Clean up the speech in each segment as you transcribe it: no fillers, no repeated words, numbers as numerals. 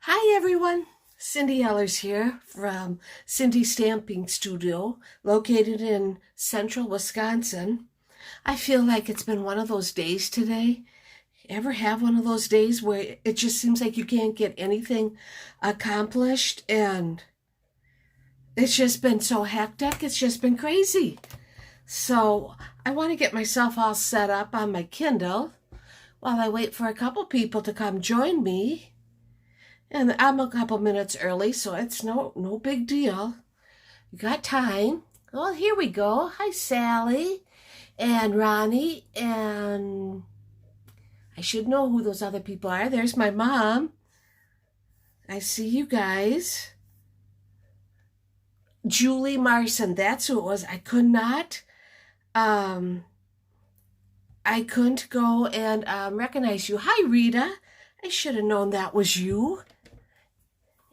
Hi everyone, Cindy Ellers here from Cindy Stamping Studio, located in central Wisconsin. I feel like it's been one of those days today. Ever have one of those days where it just seems like you can't get anything accomplished and it's just been so hectic, it's just been crazy. So I want to get myself all set up on my Kindle while I wait for a couple people to come join me. And I'm a couple minutes early, so it's no big deal. You got time. Well, here we go. Hi, Sally and Ronnie, and I should know who those other people are. There's my mom. I see you guys. Julie Marson, that's who it was. I couldn't go and recognize you. Hi, Rita. I should have known that was you.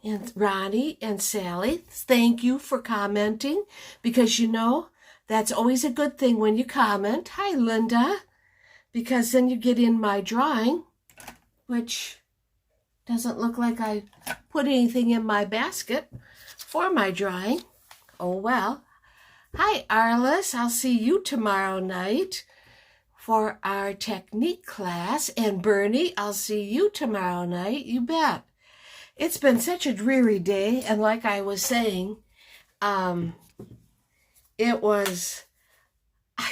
And Ronnie and Sally, thank you for commenting, because that's always a good thing when you comment. Hi, Linda, because then you get in my drawing, which doesn't look like I put anything in my basket for my drawing. Oh, well. Hi, Arliss. I'll see you tomorrow night for our technique class. And Bernie, I'll see you tomorrow night. You bet. It's been such a dreary day, and like I was saying, I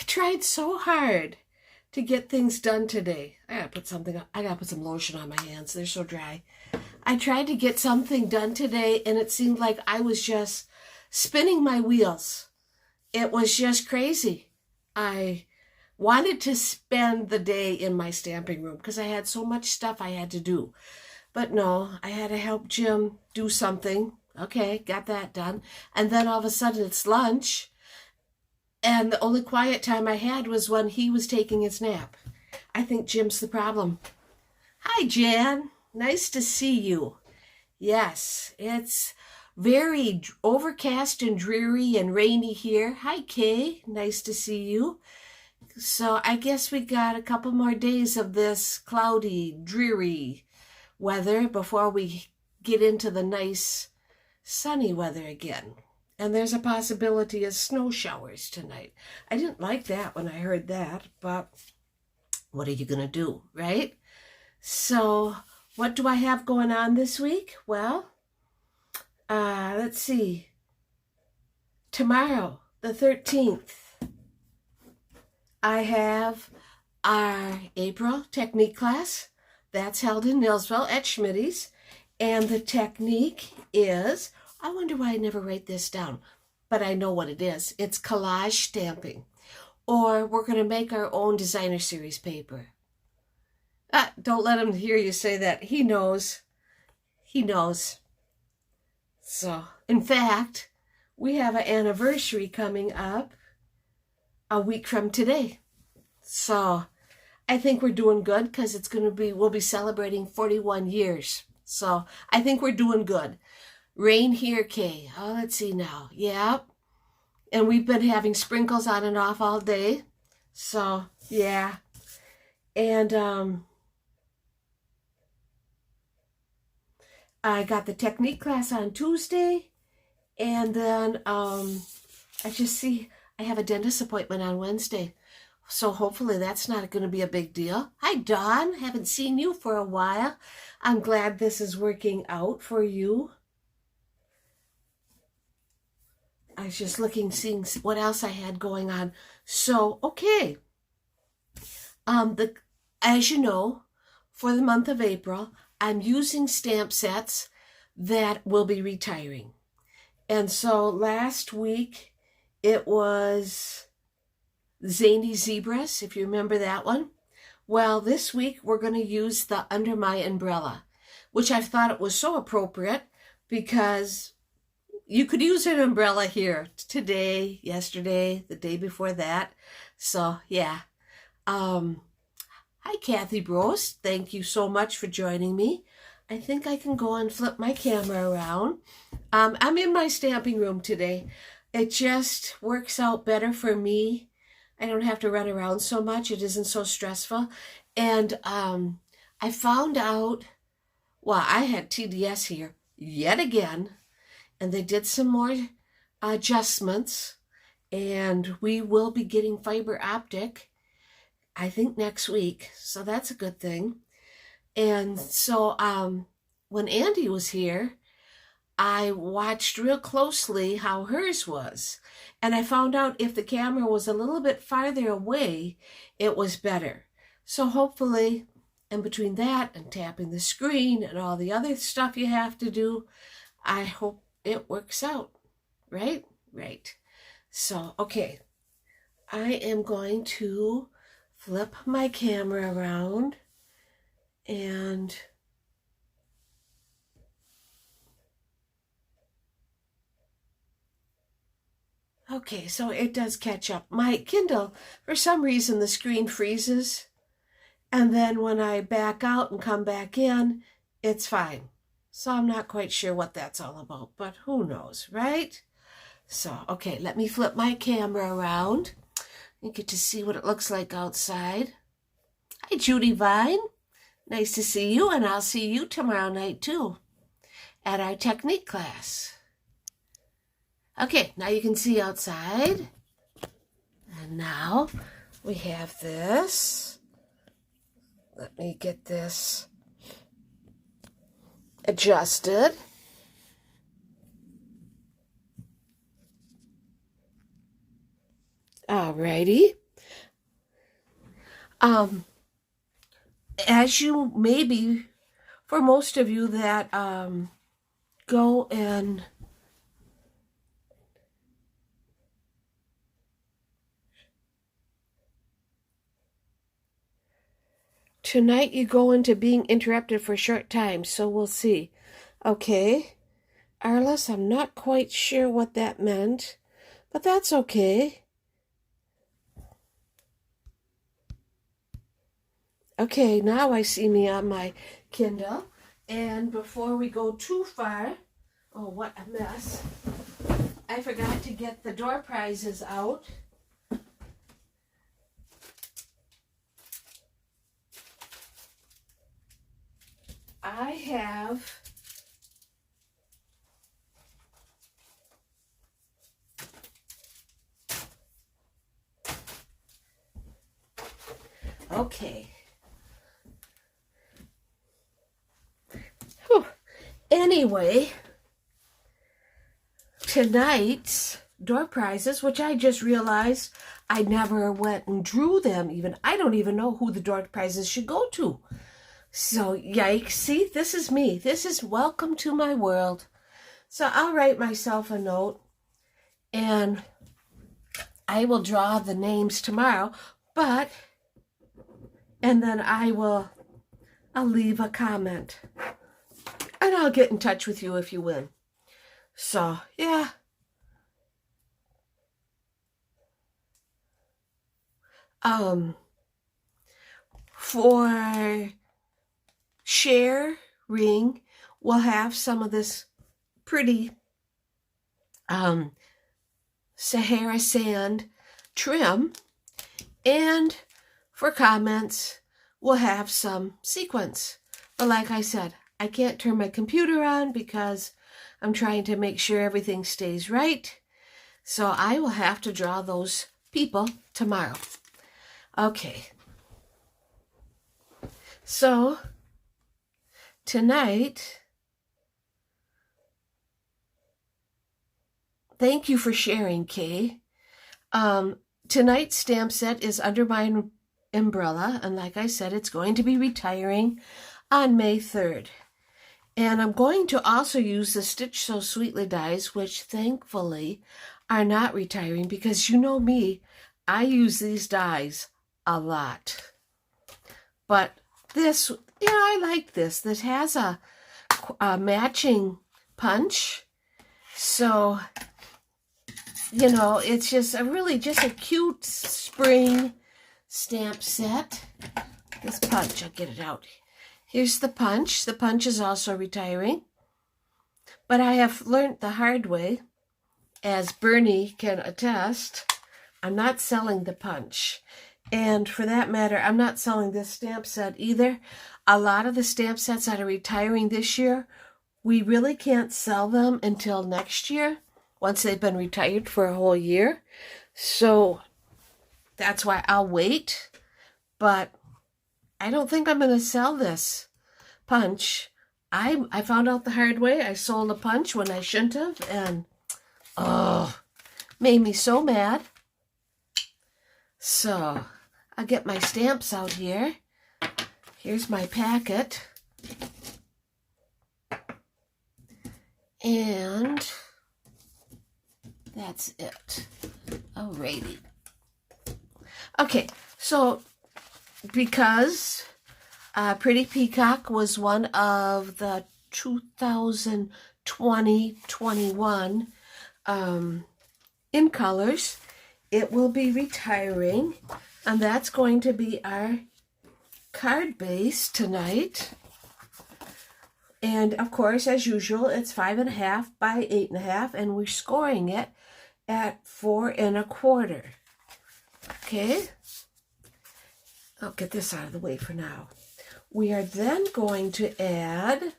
tried so hard to get things done today. I gotta put some lotion on my hands. They're so dry. I tried to get something done today, and it seemed like I was just spinning my wheels. It was just crazy. I wanted to spend the day in my stamping room because I had so much stuff I had to do. But no, I had to help Jim do something. Okay, got that done. And then all of a sudden it's lunch. And the only quiet time I had was when he was taking his nap. I think Jim's the problem. Hi, Jan. Nice to see you. Yes, it's very overcast and dreary and rainy here. Hi, Kay. Nice to see you. So I guess we got a couple more days of this cloudy, dreary weather before we get into the nice sunny weather again. And there's a possibility of snow showers tonight. I didn't like that when I heard that, but what are you going to do, right? So what do I have going on this week? Well, let's see. Tomorrow, the 13th, I have our April technique class. That's held in Nilsville at Schmitty's. And the technique is, I wonder why I never write this down, but I know what it is. It's collage stamping. Or we're going to make our own designer series paper. Don't let him hear you say that. He knows. He knows. So, in fact, we have an anniversary coming up a week from today. So I think we're doing good because we'll be celebrating 41 years. So I think we're doing good. Rain here, Kay. Oh, let's see now. Yeah. And we've been having sprinkles on and off all day. So, yeah. And I got the technique class on Tuesday. And then I have a dentist appointment on Wednesday. So hopefully that's not going to be a big deal. Hi, Dawn. Haven't seen you for a while. I'm glad this is working out for you. I was just seeing what else I had going on. So, okay. As you know, for the month of April, I'm using stamp sets that will be retiring. And so last week, it was Zany Zebras, if you remember that one. Well, this week we're going to use the Under My Umbrella, which I thought it was so appropriate because you could use an umbrella here today, yesterday, the day before that. So, yeah. Hi, Kathy Brose. Thank you so much for joining me. I think I can go and flip my camera around. I'm in my stamping room today. It just works out better for me. I don't have to run around so much. It isn't so stressful. And I found out Well, I had TDS here yet again, and they did some more adjustments, and we will be getting fiber optic, I think, next week. So that's a good thing. And so when Andy was here, I watched real closely how hers was. And I found out if the camera was a little bit farther away, it was better. So hopefully, in between that and tapping the screen and all the other stuff you have to do, I hope it works out. Right? Right. So, okay. I am going to flip my camera around and okay, so it does catch up. My Kindle, for some reason, the screen freezes, and then when I back out and come back in, it's fine. So I'm not quite sure what that's all about, but who knows, right? So, okay, let me flip my camera around. You get to see what it looks like outside. Hi, Judy Vine. Nice to see you, and I'll see you tomorrow night, too, at our technique class. Okay, now you can see outside. And now we have this. Let me get this adjusted. Alrighty. As you maybe, for most of you that go and tonight you go into being interrupted for a short time, so we'll see. Okay. Arliss, I'm not quite sure what that meant, but that's okay. Okay, now I see me on my Kindle. And before we go too far, oh, what a mess. I forgot to get the door prizes out. I have okay. Whew. Anyway, tonight's door prizes, which I just realized I never went and drew them even. I don't even know who the door prizes should go to. So, yikes. See, this is me. This is welcome to my world. So I'll write myself a note and I will draw the names tomorrow, and then I'll leave a comment. And I'll get in touch with you if you win. So, yeah. For sharing, we'll have some of this pretty Sahara sand trim, and for comments, we'll have some sequins. But like I said, I can't turn my computer on because I'm trying to make sure everything stays right. So I will have to draw those people tomorrow. Okay. So tonight, thank you for sharing, Kay. Tonight's stamp set is under my umbrella, and like I said, it's going to be retiring on May 3rd. And I'm going to also use the Stitch So Sweetly dies, which thankfully are not retiring, because you know me, I use these dies a lot. But this, I like this. This has a matching punch. So, it's just a cute spring stamp set. This punch, I'll get it out. Here's the punch. The punch is also retiring. But I have learned the hard way, as Bernie can attest, I'm not selling the punch. And for that matter, I'm not selling this stamp set either. A lot of the stamp sets that are retiring this year, we really can't sell them until next year, once they've been retired for a whole year. So that's why I'll wait. But I don't think I'm going to sell this punch. I found out the hard way. I sold a punch when I shouldn't have, and oh, made me so mad. So I'll get my stamps out here. Here's my packet. And that's it. Alrighty. Okay, so because Pretty Peacock was one of the 2020-21 in colors, it will be retiring, and that's going to be our card base tonight. And of course, as usual, it's 5.5 by 8.5, and we're scoring it at 4 1/4. Okay, I'll get this out of the way for now. We are then going to add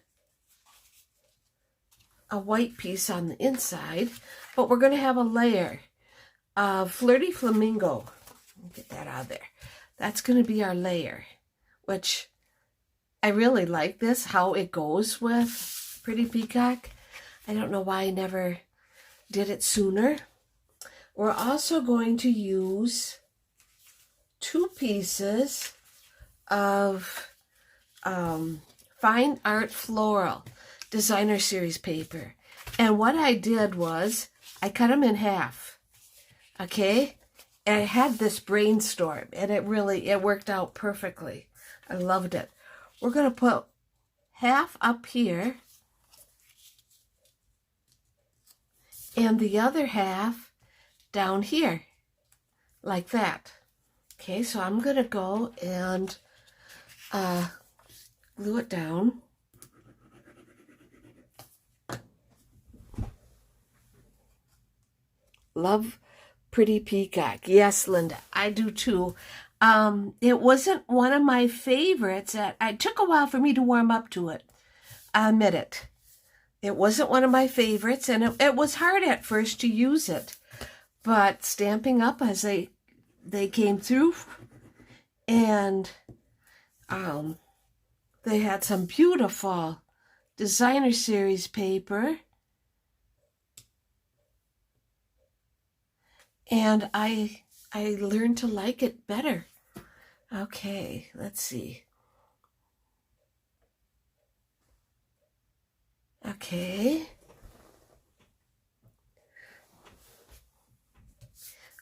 a white piece on the inside, but we're going to have a layer of Flirty Flamingo. Get that out of there. That's going to be our layer, which I really like this, how it goes with Pretty Peacock. I don't know why I never did it sooner. We're also going to use 2 pieces of Fine Art Floral Designer Series paper. And what I did was I cut them in half. Okay? And I had this brainstorm, and it worked out perfectly. I loved it. We're going to put half up here and the other half down here, like that. Okay, so I'm going to go and glue it down. Love Pretty Peacock. Yes, Linda, I do too. It wasn't one of my favorites. It took a while for me to warm up to it. I admit it. It wasn't one of my favorites, and it was hard at first to use it. But Stampin' Up! As they came through, and they had some beautiful Designer Series paper. And I learned to like it better. Okay, let's see. Okay.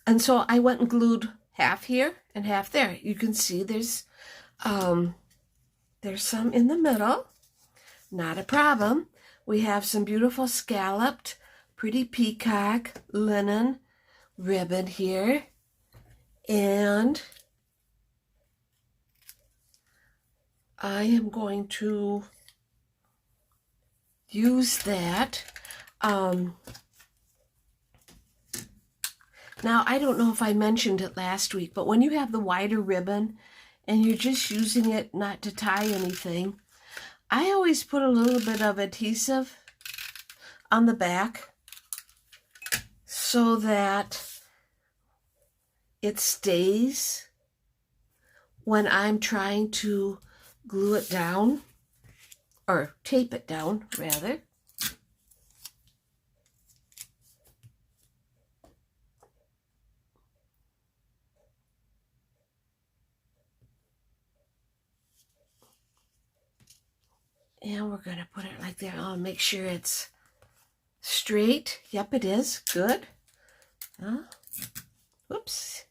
And so I went and glued half here and half there. You can see there's some in the middle. Not a problem. We have some beautiful scalloped Pretty Peacock linen ribbon here, and I am going to use that. Now, I don't know if I mentioned it last week, but when you have the wider ribbon and you're just using it not to tie anything, I always put a little bit of adhesive on the back so that it stays when I'm trying to glue it down, or tape it down, rather. And we're going to put it like that. I'll make sure it's straight. Yep, it is. Good. Whoops.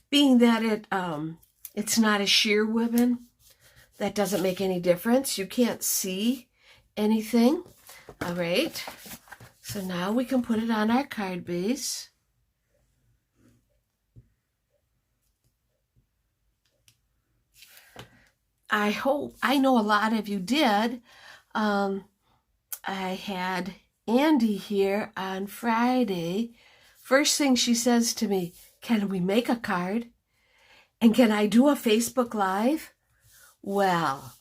Being that it's not a sheer ribbon, that doesn't make any difference. You can't see anything. All right. So now we can put it on our card base. I know a lot of you did. I had Andy here on Friday. First thing she says to me, "Can we make a card?" And can I do a Facebook Live? Well,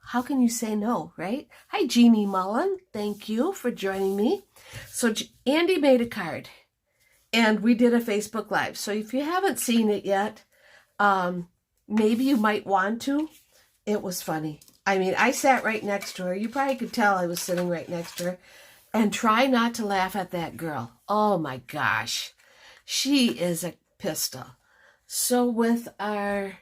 how can you say no, right? Hi, Jeannie Mullen. Thank you for joining me. So Andy made a card, and we did a Facebook Live. So if you haven't seen it yet, maybe you might want to. It was funny. I mean, I sat right next to her. You probably could tell I was sitting right next to her. And try not to laugh at that girl. Oh my gosh. She is a pistol. So with our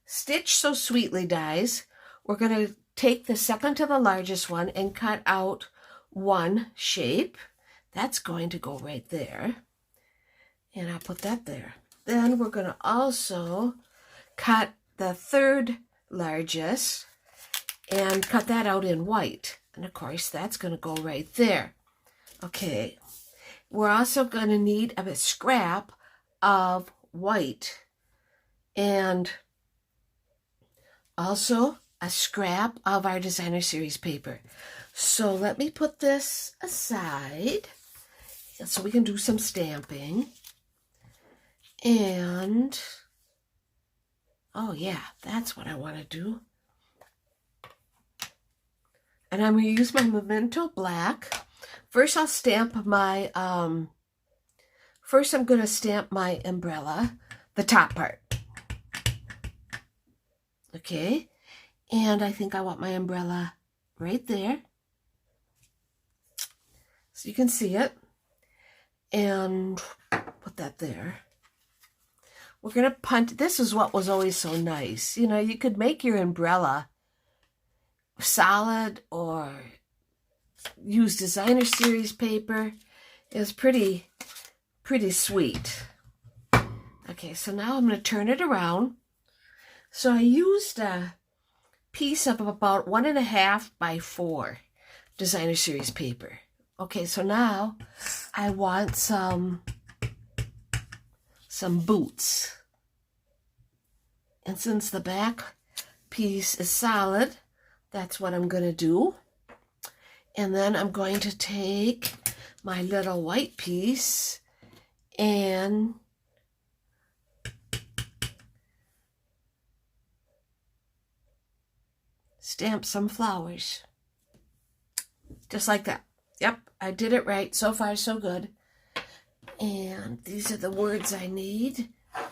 Stitch So Sweetly dies, we're going to take the second to the largest one and cut out one shape. That's going to go right there. And I'll put that there. Then we're going to also cut the third largest and cut that out in white. And of course, that's going to go right there. Okay. We're also going to need a scrap of white. And also a scrap of our designer series paper. So let me put this aside so we can do some stamping. And, oh yeah, that's what I want to do. And I'm going to use my Memento Black. First I'll stamp my, first I'm going to stamp my umbrella, the top part. Okay. And I think I want my umbrella right there. So you can see it. And put that there. We're going to punch. This is what was always so nice. You know, you could make your umbrella solid or use designer series paper. It was pretty sweet. Okay, so now I'm going to turn it around. So I used a piece of about 1.5 by 4 designer series paper. Okay, so now I want some boots. And since the back piece is solid, that's what I'm going to do. And then I'm going to take my little white piece and stamp some flowers. Just like that. Yep, I did it right. So far, so good. And these are the words I need. I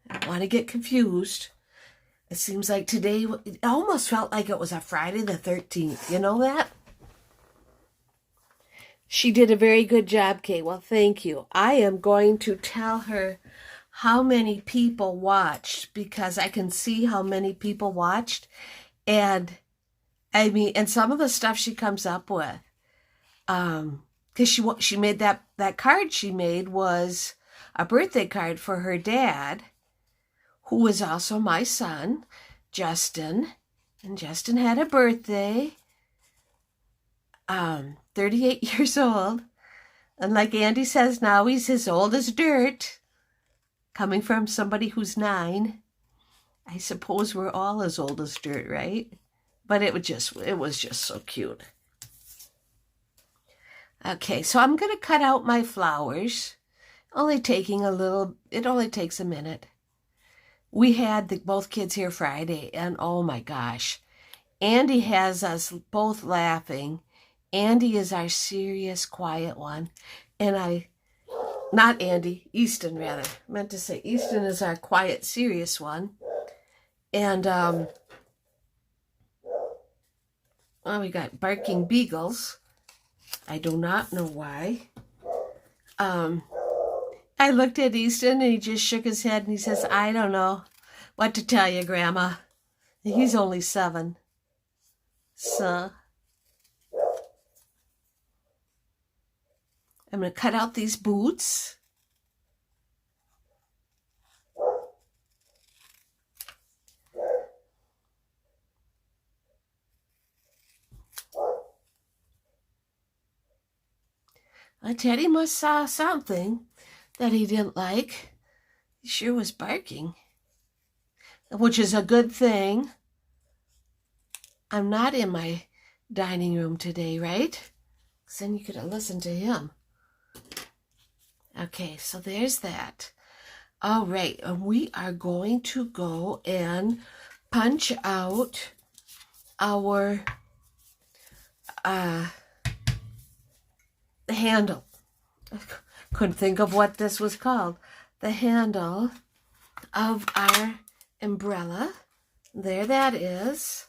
don't want to get confused. It seems like today, it almost felt like it was a Friday the 13th. You know that? She did a very good job, Kate. Well, thank you. I am going to tell her how many people watched because I can see how many people watched. And I mean, and some of the stuff she comes up with, because she made that card she made was a birthday card for her dad, who is also my son, Justin. And Justin had a birthday, 38 years old. And like Andy says now, he's as old as dirt. Coming from somebody who's 9. I suppose we're all as old as dirt, right? But it was just so cute. Okay, so I'm going to cut out my flowers. It only takes a minute. We had both kids here Friday, and oh my gosh. Andy has us both laughing. Andy is our serious, quiet one. And not Andy, Easton rather. I meant to say Easton is our quiet, serious one. And, well, we got barking beagles. I do not know why. I looked at Easton and he just shook his head and he says, I don't know what to tell you, Grandma. He's only 7. So I'm going to cut out these boots. Teddy must saw something that he didn't like. He sure was barking, which is a good thing. I'm not in my dining room today, right? Because then you could have listened to him. Okay, so there's that. All right, and we are going to go and punch out our the handle. I couldn't think of what this was called. The handle of our umbrella. There that is.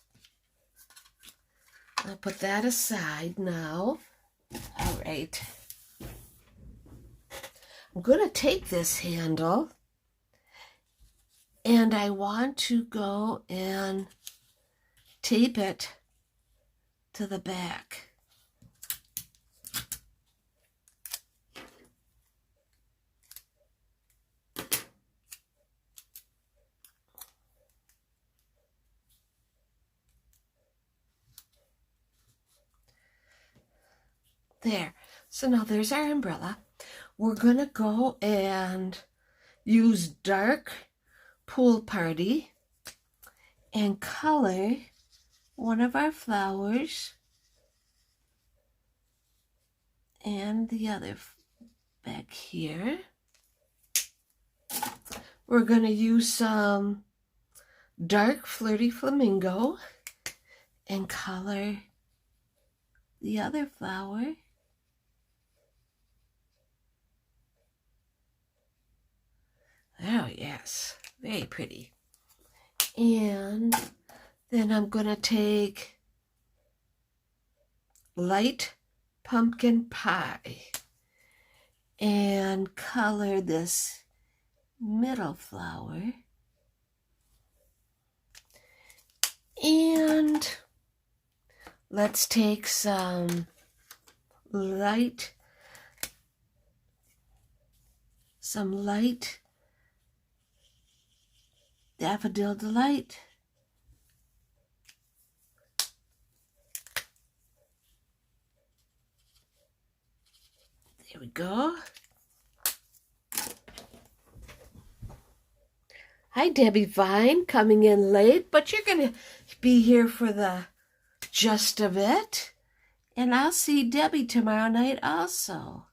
I'll put that aside now. All right. I'm going to take this handle and I want to go and tape it to the back. There. So now there's our umbrella. We're going to go and use dark Pool Party and color one of our flowers and the other back here. We're going to use some dark Flirty Flamingo and color the other flower. Oh, yes. Very pretty. And then I'm going to take light pumpkin pie and color this middle flower. And let's take some light Daffodil Delight. There we go. Hi, Debbie Vine, coming in late, but you're going to be here for the gist of it. And I'll see Debbie tomorrow night also.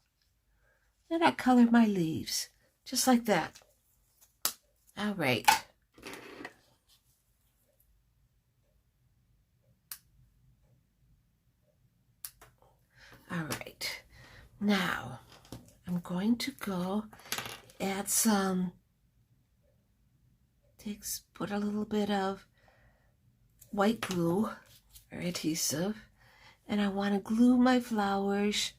And I colored my leaves, just like that. All right. All right. Now, I'm going to go add some, put a little bit of white glue or adhesive, and I want to glue my flowers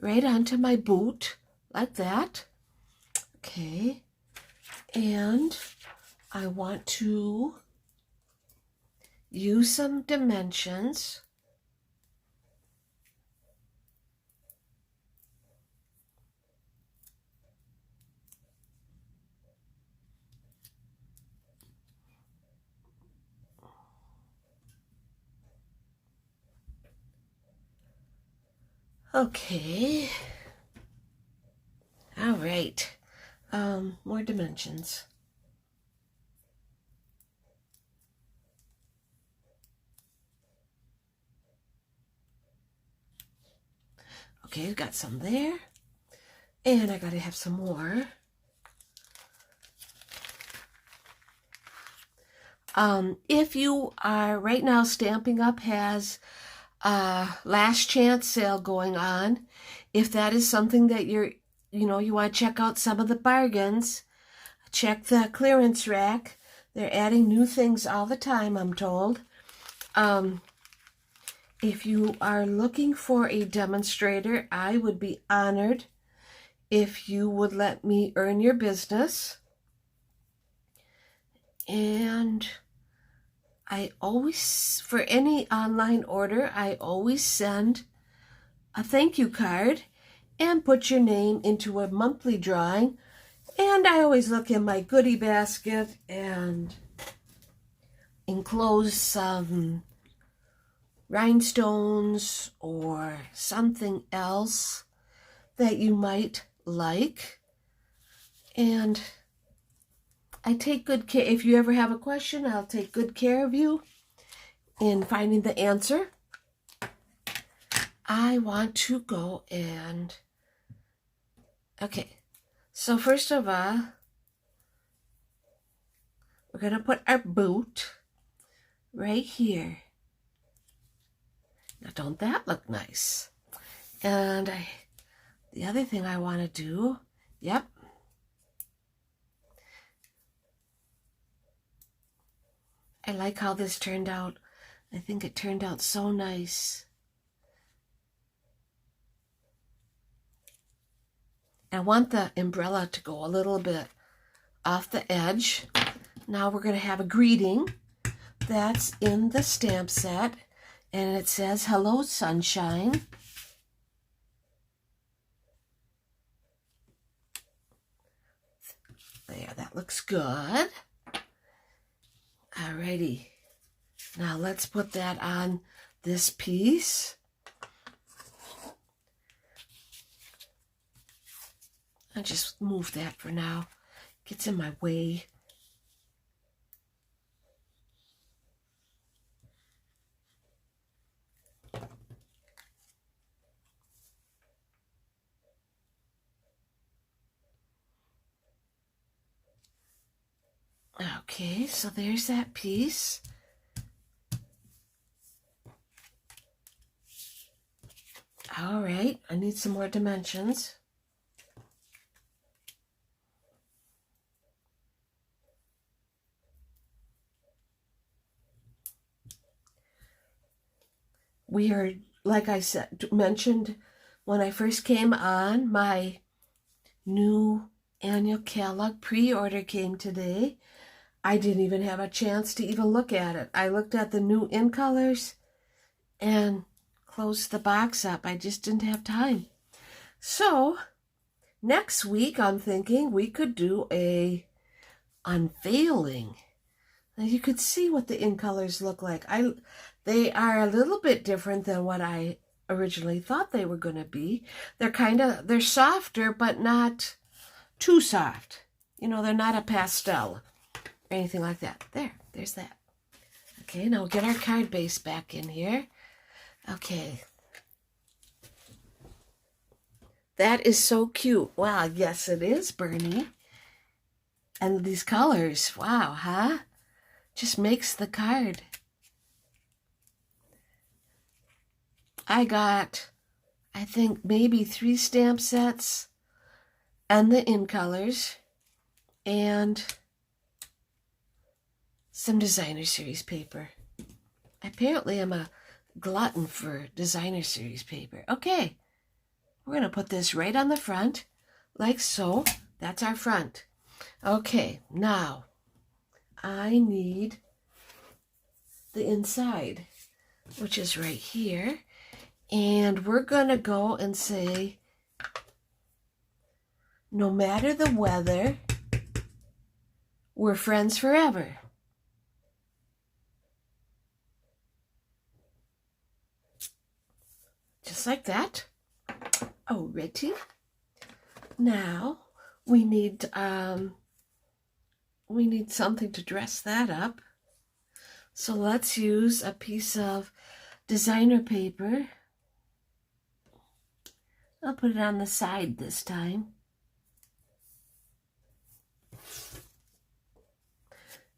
right onto my boot, like that. Okay. And I want to use some dimensions. Okay. All right. More dimensions. Okay, I've got some there. And I gotta have some more. If you are right now, Stampin' Up has a last chance sale going on. If that is something that you want to check out some of the bargains, check the clearance rack. They're adding new things all the time, I'm told. If you are looking for a demonstrator, I would be honored if you would let me earn your business. And I always, for any online order, I always send a thank you card and put your name into a monthly drawing. And I always look in my goodie basket and enclose some rhinestones or something else that you might like. And I take good care. If you ever have a question, I'll take good care of you in finding the answer. I want to go and, okay, So first of all, we're going to put our boot right here. Now, don't that look nice? And the other thing I want to do, yep. I like how this turned out. I think it turned out so nice. I want the umbrella to go a little bit off the edge. Now we're going to have a greeting that's in the stamp set, and it says, "Hello, sunshine." There, that looks good. Alrighty. Now let's put that on this piece. I'll just move that for now. Gets in my way. Okay, so there's that piece. All right, I need some more dimensions. We are, like I said, mentioned when I first came on, my new annual catalog pre-order came today. I didn't even have a chance to even look at it. I looked at the new in colors and closed the box up. I just didn't have time. So next week, I'm thinking we could do a unveiling. Now you could see what the in colors look like. They are a little bit different than what I originally thought they were going to be. They're softer, but not too soft. You know, they're not a pastel or anything like that. There's that. Okay, now we'll get our card base back in here. Okay. That is so cute. Wow, yes it is, Bernie. And these colors, wow, huh? Just makes the card. I got, I think, maybe 3 stamp sets and the in colors and some designer series paper. Apparently I'm a glutton for designer series paper. Okay, we're going to put this right on the front like so. That's our front. Okay, now I need the inside, which is right here. And we're going to go and say, no matter the weather, we're friends forever. Just like that. Alrighty. Now we need something to dress that up. So let's use a piece of designer paper. I'll put it on the side this time.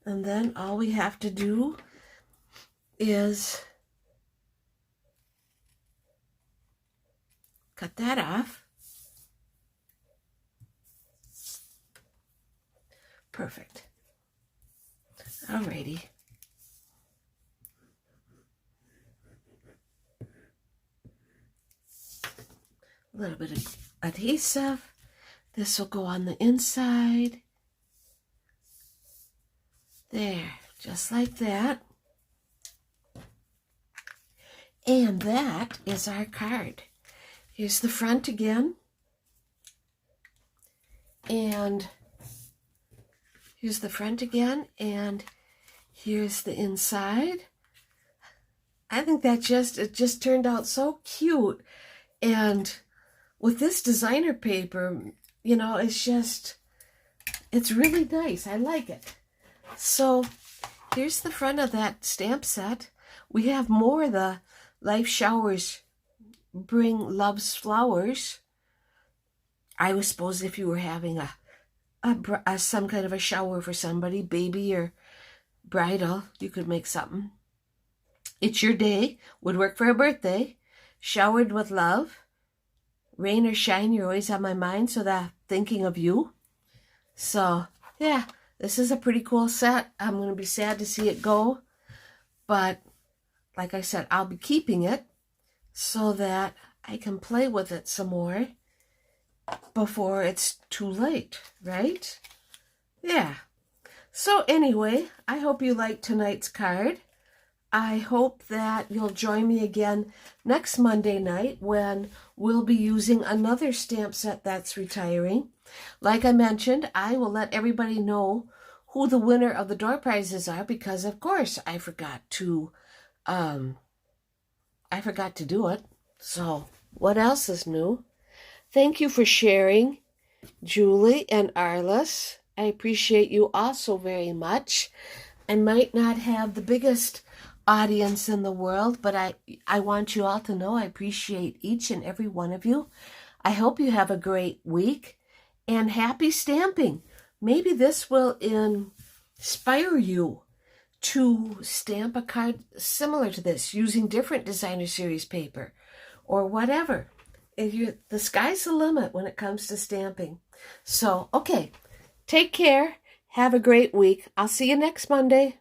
And then all we have to do is cut that off. Perfect. Alrighty. A little bit of adhesive. This will go on the inside. There, just like that. And that is our card. Here's the front again. And here's the front again. And here's the inside. I think it just turned out so cute. And with this designer paper, you know, it's really nice. I like it. So here's the front of that stamp set. We have more of the Life Showers Bring Love's Flowers. I was suppose if you were having some kind of a shower for somebody, baby or bridal, you could make something. It's your day. Would work for a birthday. Showered with love. Rain or shine, you're always on my mind, so that thinking of you. So, yeah, this is a pretty cool set. I'm going to be sad to see it go. But, like I said, I'll be keeping it so that I can play with it some more before it's too late, right? Yeah. So anyway, I hope you liked tonight's card. I hope that you'll join me again next Monday night when we'll be using another stamp set that's retiring. Like I mentioned, I will let everybody know who the winner of the door prizes are because, of course, I forgot to do it. So, what else is new? Thank you for sharing, Julie and Arliss. I appreciate you all so very much. I might not have the biggest audience in the world, but I want you all to know I appreciate each and every one of you. I hope you have a great week and happy stamping. Maybe this will inspire you to stamp a card similar to this using different designer series paper or whatever. The sky's the limit when it comes to stamping. So, okay, take care. Have a great week. I'll see you next Monday.